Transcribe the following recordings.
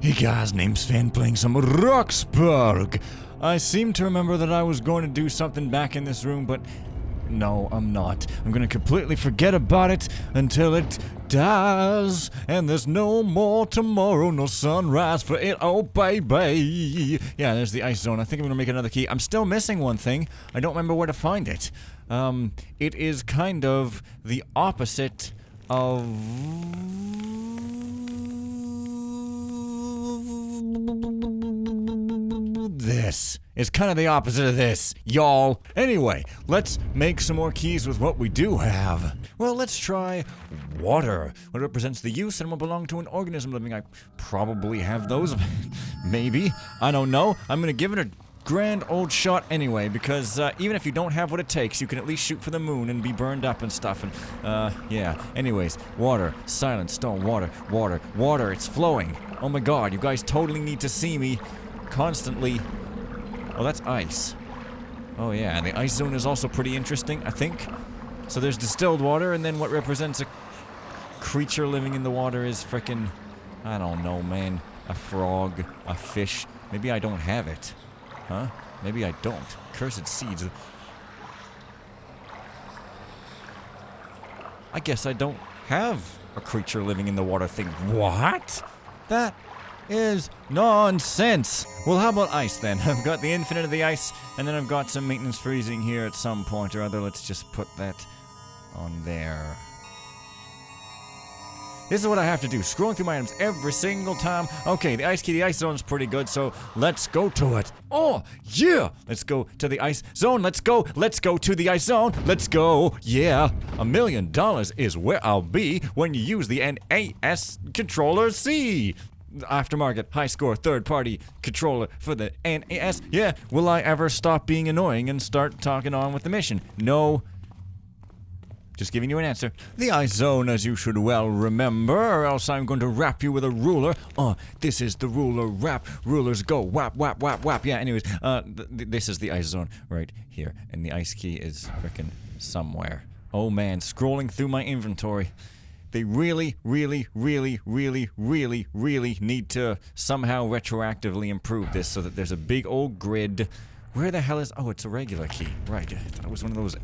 Hey guys, name's Fan playing some Rocksbourg. I seem to remember that I was going to do something back in this room, but no, I'm not. I'm gonna completely forget about it until it dies, and there's no more tomorrow, no sunrise for it, oh baby. Yeah, there's the ice zone. I think I'm gonna make another key. I'm still missing one thing. I don't remember where to find it. It is kind of the opposite of this. It's kind of the opposite of this, y'all. Anyway, let's make some more keys with what we do have. Well, let's try water. What represents the use and will belong to an organism living. I probably have those. Maybe. I don't know. I'm gonna give it a grand old shot anyway, because even if you don't have what it takes, you can at least shoot for the moon and be burned up and stuff, and yeah. Anyways, water, silent stone, water, water, water, it's flowing. Oh my god, you guys totally need to see me constantly. Oh, that's ice. Oh yeah, and the ice zone is also pretty interesting, I think. So there's distilled water, and then what represents a creature living in the water is frickin', I don't know, man. A frog, a fish. Maybe I don't have it. Huh? Maybe I don't. Cursed seeds. I guess I don't have a creature living in the water thing. What? That is nonsense. Well, how about ice then? I've got the infinite of the ice, and then I've got some maintenance freezing here at some point or other. Let's just put that on there. This is what I have to do, scrolling through my items every single time. Okay, the ice key, the ice zone's pretty good, so let's go to it. Oh, yeah! Let's go to the ice zone, let's go to the ice zone, let's go, yeah. $1 million is where I'll be when you use the NAS controller C. Aftermarket, high score, third party controller for the NAS. Yeah, will I ever stop being annoying and start talking on with the mission? No. Just giving you an answer. The ice zone, as you should well remember, or else I'm going to wrap you with a ruler. This is the ruler wrap. Rulers go whap, whap, whap, whap. Yeah, anyways, this is the ice zone right here. And the ice key is frickin' somewhere. Oh man, scrolling through my inventory. They really, really, really, really, really, really need to somehow retroactively improve this so that there's a big old grid. Where the hell is... Oh, it's a regular key. Right, I thought it was one of those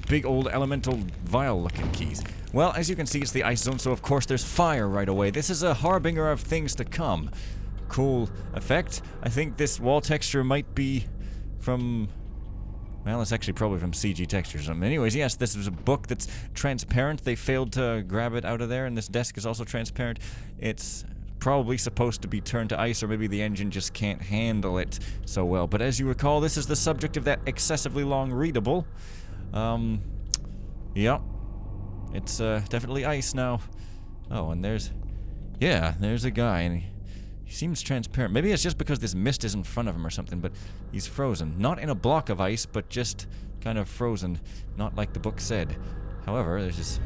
big old elemental vial-looking keys. Well, as you can see, it's the ice zone, so of course there's fire right away. This is a harbinger of things to come. Cool effect. I think this wall texture might be from... Well, it's actually probably from CG Textures. Anyways, yes, this is a book that's transparent. They failed to grab it out of there, and this desk is also transparent. It's probably supposed to be turned to ice, or maybe the engine just can't handle it so well. But as you recall, this is the subject of that excessively long readable. Yep. It's definitely ice now. Oh, and there's... Yeah, there's a guy, and he seems transparent. Maybe it's just because this mist is in front of him or something, but he's frozen. Not in a block of ice, but just kind of frozen. Not like the book said. However, there's this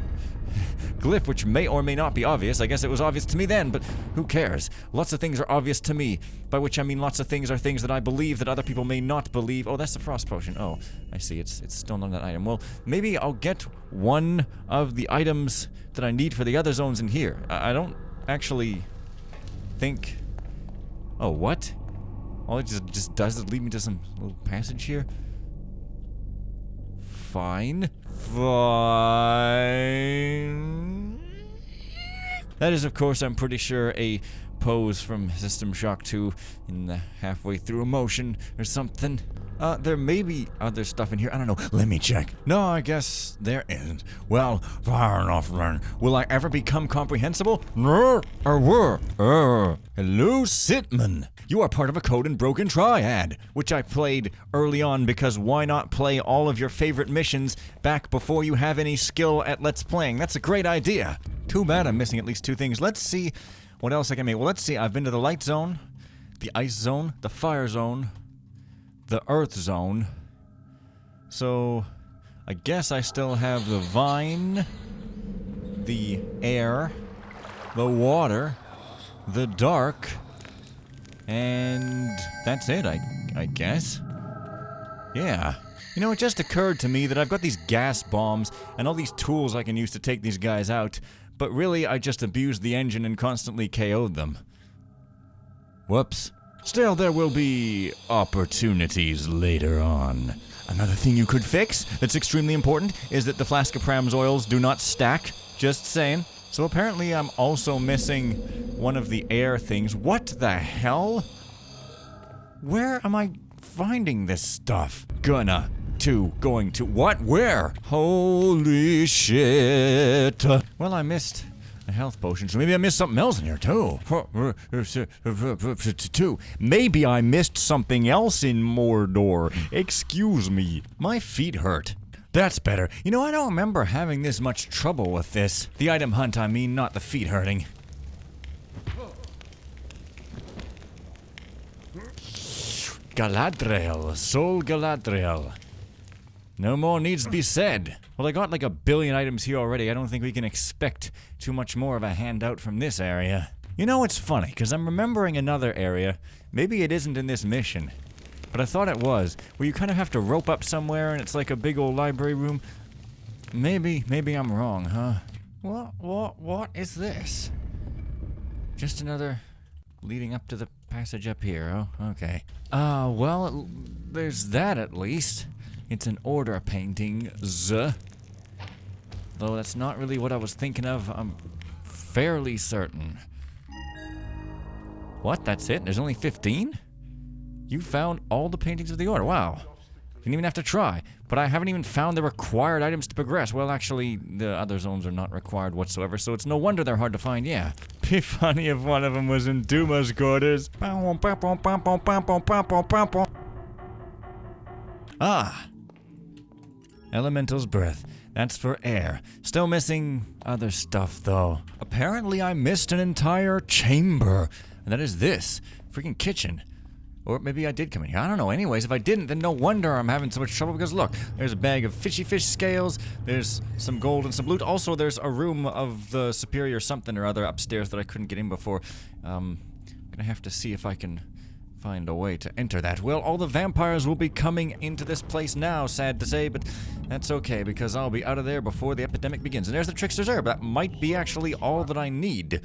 glyph which may or may not be obvious. I guess it was obvious to me then, but who cares? Lots of things are obvious to me, by which I mean lots of things are things that I believe that other people may not believe. Oh, that's the frost potion. Oh, I see. It's still not that item. Well, maybe I'll get one of the items that I need for the other zones in here. I don't actually think... Oh, what? All it just does is lead me to some little passage here? Fine. Fine. That is, of course, I'm pretty sure a pose from System Shock 2 in the halfway through a motion or something. There may be other stuff in here. I don't know. Let me check. No, I guess there isn't. Well, far enough then. Will I ever become comprehensible? No, I will. Hello, Sitman. You are part of a Code and Broken Triad, which I played early on because why not play all of your favorite missions back before you have any skill at Let's Playing? That's a great idea. Too bad I'm missing at least two things. Let's see what else I can make. Well, let's see. I've been to the light zone, the ice zone, the fire zone, the earth zone. So I guess I still have the vine, the air, the water, the dark, and that's it, I guess. Yeah. You know, it just occurred to me that I've got these gas bombs and all these tools I can use to take these guys out, but really I just abused the engine and constantly KO'd them. Whoops. Still, there will be opportunities later on. Another thing you could fix that's extremely important is that the flask of Pram's oils do not stack. Just saying. So apparently I'm also missing one of the air things. What the hell? Where am I finding this stuff? Going to, what? Where? Holy shit. Well, I missed a health potion, so maybe I missed something else in here, too. Maybe I missed something else in Mordor. Excuse me. My feet hurt. That's better. You know, I don't remember having this much trouble with this. The item hunt, I mean, not the feet hurting. Galadriel, Sol Galadriel. No more needs to be said. Well, I got like 1 billion items here already. I don't think we can expect too much more of a handout from this area. You know, it's funny, because I'm remembering another area. Maybe it isn't in this mission, but I thought it was, where you kind of have to rope up somewhere and it's like a big old library room. Maybe I'm wrong, huh? What is this? Just another leading up to the passage up here, oh, okay. Well, there's that at least. It's an order painting, though that's not really what I was thinking of, I'm fairly certain. What, that's it? There's only 15? You found all the paintings of the order, wow. You didn't even have to try, but I haven't even found the required items to progress. Well, actually, the other zones are not required whatsoever, so it's no wonder they're hard to find, yeah. Be funny if one of them was in Duma's quarters. Ah. Elemental's breath. That's for air. Still missing other stuff, though. Apparently, I missed an entire chamber. And that is this. Freaking kitchen. Or maybe I did come in here. I don't know. Anyways, if I didn't, then no wonder I'm having so much trouble. Because look, there's a bag of fishy fish scales. There's some gold and some loot. Also, there's a room of the superior something or other upstairs that I couldn't get in before. Gonna have to see if I can find a way to enter that. Well, all the vampires will be coming into this place now, sad to say, but that's okay, because I'll be out of there before the epidemic begins. And there's the Trickster's Herb. That might be actually all that I need.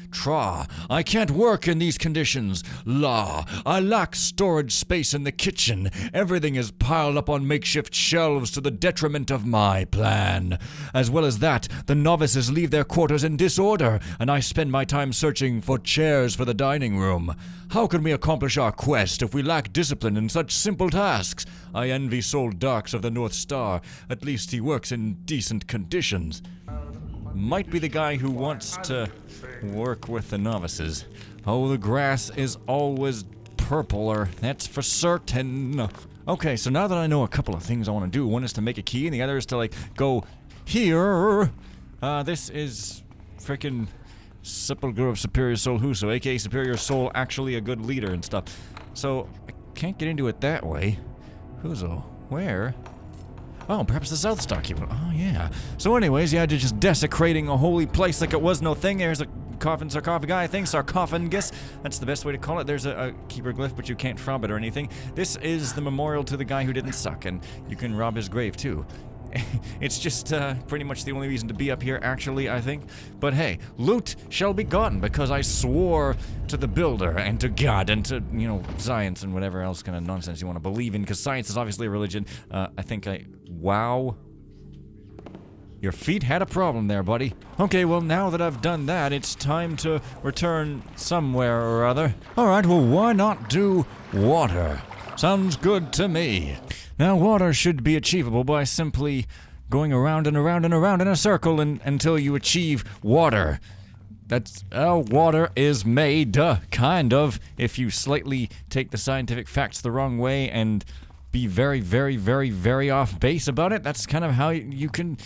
Tra, I can't work in these conditions. La, I lack storage space in the kitchen. Everything is piled up on makeshift shelves to the detriment of my plan. As well as that, the novices leave their quarters in disorder, and I spend my time searching for chairs for the dining room. How can we accomplish our quest if we lack discipline in such simple tasks? I envy Sol Darks of the North Star. At least he works in decent conditions. Might be the guy who wants to work with the novices. Oh, the grass is always purpler, that's for certain. Okay, so now that I know a couple of things I want to do, one is to make a key and the other is to, like, go here. This is frickin' Sepulchre of Superior Soul Huso, aka Superior Soul, actually a good leader and stuff. So, I can't get into it that way. Huso, where? Oh, perhaps the South Star Keeper. Oh, yeah. So anyways, yeah, just desecrating a holy place like it was no thing. There's a coffin sarcophagi, I think. Sarcophagus. That's the best way to call it. There's a keeper glyph, but you can't rob it or anything. This is the memorial to the guy who didn't suck, and you can rob his grave, too. It's just pretty much the only reason to be up here, actually, I think. But hey, loot shall be gotten, because I swore to the builder and to God and to, you know, science and whatever else kind of nonsense you want to believe in, because science is obviously a religion. Wow. Your feet had a problem there, buddy. Okay, well, now that I've done that, it's time to return somewhere or other. Alright, well, why not do water? Sounds good to me. Now, water should be achievable by simply going around and around and around in a circle until you achieve water. That's how water is made, kind of, if you slightly take the scientific facts the wrong way and be very, very, very, very off base about it. That's kind of how you can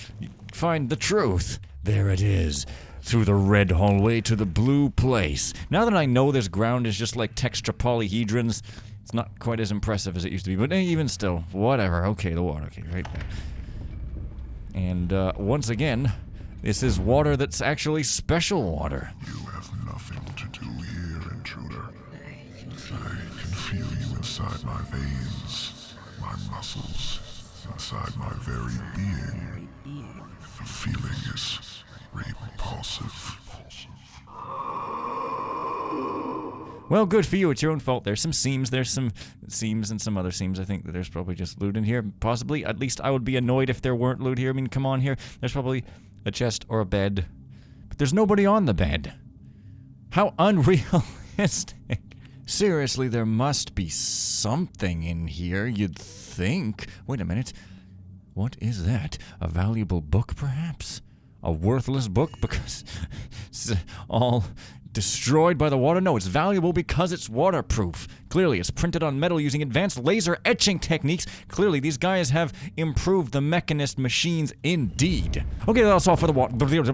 find the truth. There it is. Through the red hallway to the blue place. Now that I know this ground is just like texture polyhedrons, it's not quite as impressive as it used to be, but even still, whatever. Okay, the water, okay, right there. And, once again, this is water that's actually special water. You have nothing to do here, intruder. I can feel you inside my veins, my muscles, inside my very being. The feeling is repulsive. Well, good for you. It's your own fault. There's some seams. There's some seams and some other seams. I think that there's probably just loot in here. Possibly. At least I would be annoyed if there weren't loot here. I mean, come on here. There's probably a chest or a bed. But there's nobody on the bed. How unrealistic. Seriously, there must be something in here, you'd think. Wait a minute. What is that? A valuable book, perhaps? A worthless book because it's all destroyed by the water? No, it's valuable because it's waterproof. Clearly, it's printed on metal using advanced laser etching techniques. Clearly, these guys have improved the mechanist machines indeed. Okay, that's all for the water.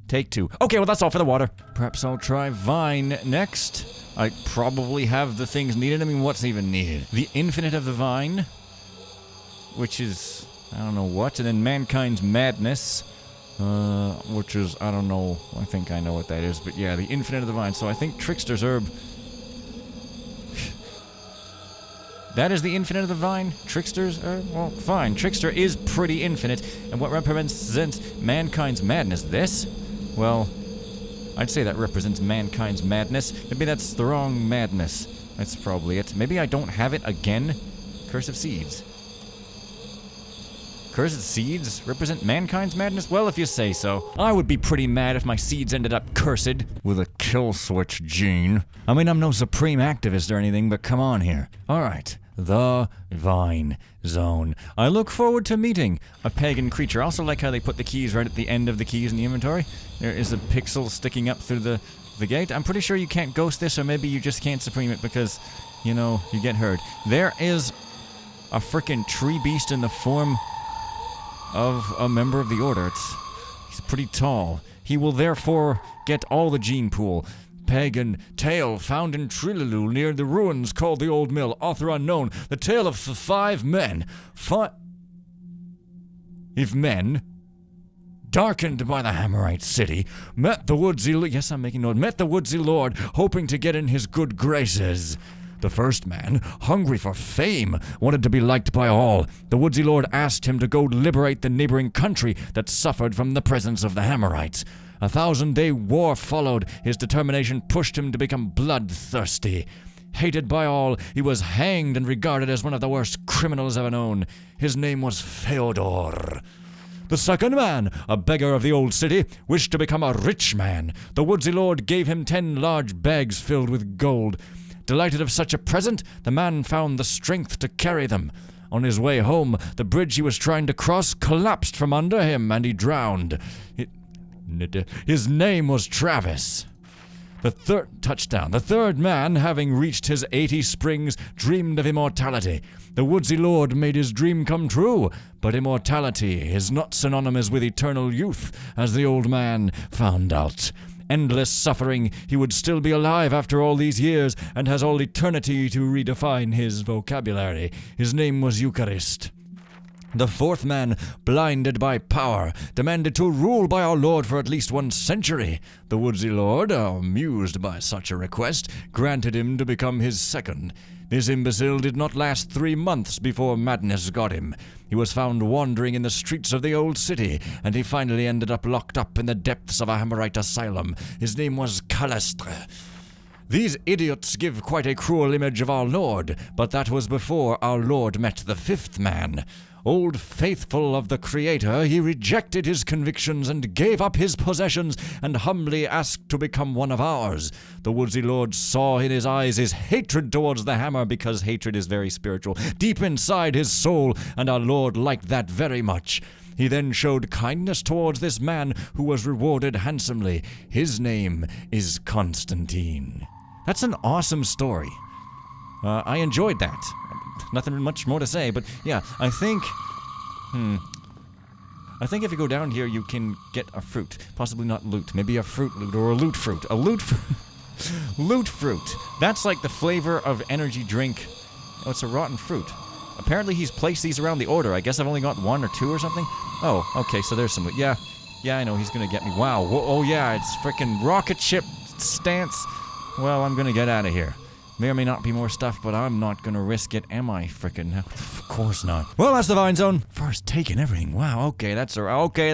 Take 2. Okay, well, that's all for the water. Perhaps I'll try Vine next. I probably have the things needed. I mean, what's even needed? The Infinite of the Vine, which is, I don't know what, and then Mankind's Madness, which is, I don't know, I think I know what that is, but yeah, the Infinite of the Vine. So I think Trickster's Herb. That is the Infinite of the Vine? Trickster's Herb? Well, fine. Trickster is pretty infinite, and what represents Mankind's Madness? This? Well, I'd say that represents Mankind's Madness. Maybe that's the wrong madness. That's probably it. Maybe I don't have it again? Curse of Seeds. Cursed seeds represent Mankind's madness? Well, if you say so. I would be pretty mad if my seeds ended up cursed with a kill switch gene. I mean, I'm no supreme activist or anything, but come on here. Alright, the Vine Zone. I look forward to meeting a pagan creature. I also like how they put the keys right at the end of the keys in the inventory. There is a pixel sticking up through the gate. I'm pretty sure you can't ghost this, or maybe you just can't supreme it because, you know, you get hurt. There is a frickin' tree beast in the form of a member of the Order. He's pretty tall. He will therefore get all the gene pool. Pagan tale found in Trilulu near the ruins called the Old Mill. Author unknown. The tale of the 5 men. 5 men, darkened by the Hammerite city, met the woodsy Lord, hoping to get in his good graces. The first man, hungry for fame, wanted to be liked by all. The woodsy lord asked him to go liberate the neighboring country that suffered from the presence of the Hammerites. A 1,000-day war followed. His determination pushed him to become bloodthirsty. Hated by all, he was hanged and regarded as one of the worst criminals ever known. His name was Feodor. The second man, a beggar of the old city, wished to become a rich man. The woodsy lord gave him 10 large bags filled with gold. Delighted of such a present, the man found the strength to carry them. On his way home, the bridge he was trying to cross collapsed from under him, and he drowned. His name was Travis. The third man, having reached his 80 springs, dreamed of immortality. The woodsy lord made his dream come true, but immortality is not synonymous with eternal youth, as the old man found out. Endless suffering, he would still be alive after all these years, and has all eternity to redefine his vocabulary. His name was Eucharist. The fourth man, blinded by power, demanded to rule by our Lord for at least 1 century. The woodsy lord, amused by such a request, granted him to become his second. This imbecile did not last 3 months before madness got him. He was found wandering in the streets of the old city, and he finally ended up locked up in the depths of a Hammerite asylum. His name was Calestre. These idiots give quite a cruel image of our Lord, but that was before our Lord met the 5th man. Old faithful of the Creator, he rejected his convictions and gave up his possessions and humbly asked to become one of ours. The woodsy lord saw in his eyes his hatred towards the hammer, because hatred is very spiritual, deep inside his soul, and our Lord liked that very much. He then showed kindness towards this man, who was rewarded handsomely. His name is Constantine. That's an awesome story. I enjoyed that. Nothing much more to say, but yeah, I think if you go down here, you can get a fruit. Possibly not loot. Maybe a fruit loot or a loot fruit. A loot fruit. Loot fruit. That's like the flavor of energy drink. Oh, it's a rotten fruit. Apparently he's placed these around the order. I guess I've only got 1 or 2 or something. Oh, okay, so there's some loot. Yeah, I know he's gonna get me. Wow. Oh yeah, it's frickin' rocket ship stance. Well, I'm gonna get out of here. May or may not be more stuff, but I'm not gonna risk it, am I? Frickin' hell. Of course not. Well, that's the Vine Zone. First taking everything. Wow, okay, that's a wrap. Okay,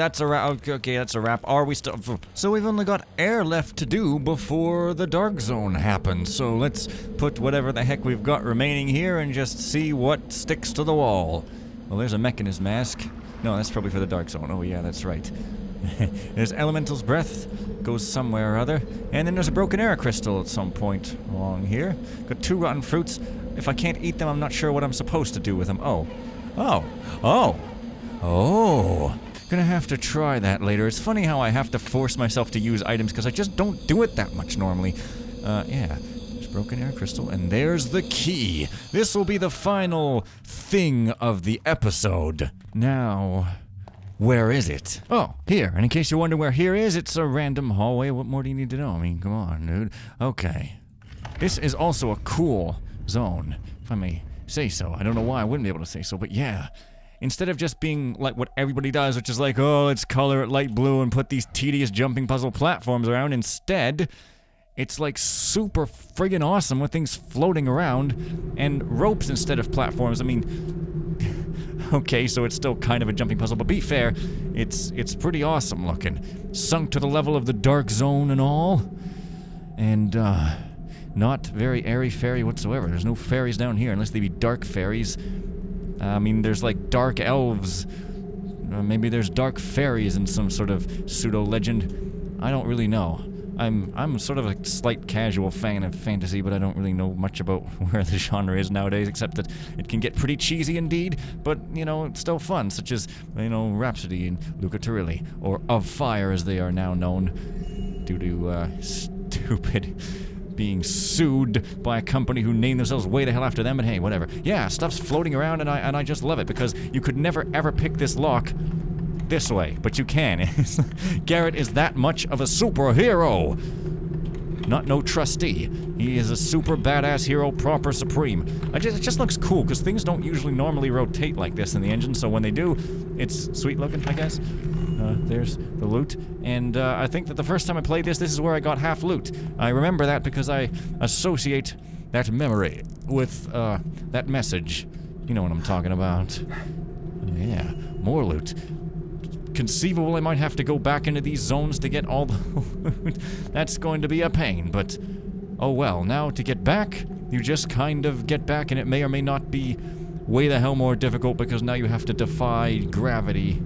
that's a wrap. Are we still... So we've only got air left to do before the Dark Zone happens. So let's put whatever the heck we've got remaining here and just see what sticks to the wall. Well, there's a Mechanist mask. No, that's probably for the Dark Zone. Oh yeah, that's right. There's Elemental's Breath, goes somewhere or other. And then there's a Broken Air Crystal at some point along here. Got 2 rotten fruits. If I can't eat them, I'm not sure what I'm supposed to do with them. Oh. Gonna have to try that later. It's funny how I have to force myself to use items because I just don't do it that much normally. Yeah. There's Broken Air Crystal, and there's the key. This will be the final thing of the episode. Now... where is it? Oh, here. And in case you wonder where here is, it's a random hallway. What more do you need to know? I mean, come on, dude. Okay. This is also a cool zone, if I may say so. I don't know why I wouldn't be able to say so, but yeah. Instead of just being like what everybody does, which is like, oh, let's color it light blue and put these tedious jumping puzzle platforms around, instead, it's like super friggin' awesome with things floating around and ropes instead of platforms. I mean... okay, so it's still kind of a jumping puzzle, but be fair, it's pretty awesome looking. Sunk to the level of the Dark Zone and all. And, not very airy-fairy whatsoever. There's no fairies down here, unless they be dark fairies. I mean, there's like dark elves. Maybe there's dark fairies in some sort of pseudo-legend. I don't really know. I'm sort of a slight casual fan of fantasy, but I don't really know much about where the genre is nowadays, except that it can get pretty cheesy indeed, but, you know, it's still fun, such as, you know, Rhapsody and Luca Turilli, or Of Fire as they are now known, due to, stupid being sued by a company who named themselves way the hell after them, but hey, whatever. Yeah, stuff's floating around, and I just love it, because you could never ever pick this lock this way, but you can. Garrett is that much of a superhero. Not no trustee. He is a super badass hero, proper supreme. It just looks cool, because things don't usually normally rotate like this in the engine, so when they do, it's sweet looking, I guess. There's the loot, and I think that the first time I played this is where I got half loot. I remember that because I associate that memory with that message. You know what I'm talking about. Yeah, more loot. Conceivable I might have to go back into these zones to get all the loot. That's going to be a pain, but oh well. Now to get back, you just kind of get back, and it may or may not be way the hell more difficult because now you have to defy gravity.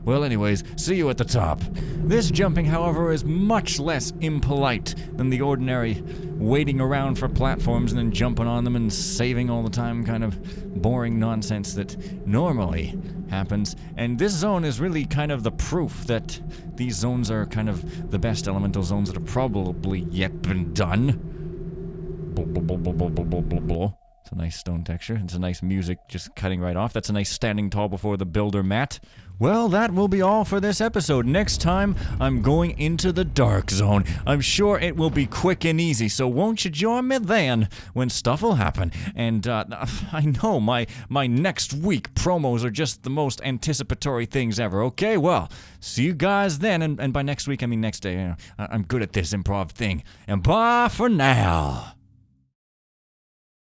Well anyways, see you at the top. This jumping, however, is much less impolite than the ordinary waiting around for platforms and then jumping on them and saving all the time kind of boring nonsense that normally happens. And this zone is really kind of the proof that these zones are kind of the best elemental zones that have probably yet been done. It's a nice stone texture. It's a nice music just cutting right off. That's a nice standing tall before the builder mat. Well, that will be all for this episode. Next time, I'm going into the Dark Zone. I'm sure it will be quick and easy, so won't you join me then when stuff will happen? And I know my next week promos are just the most anticipatory things ever. Okay, well, see you guys then. And by next week, I mean next day. You know, I'm good at this improv thing. And bye for now.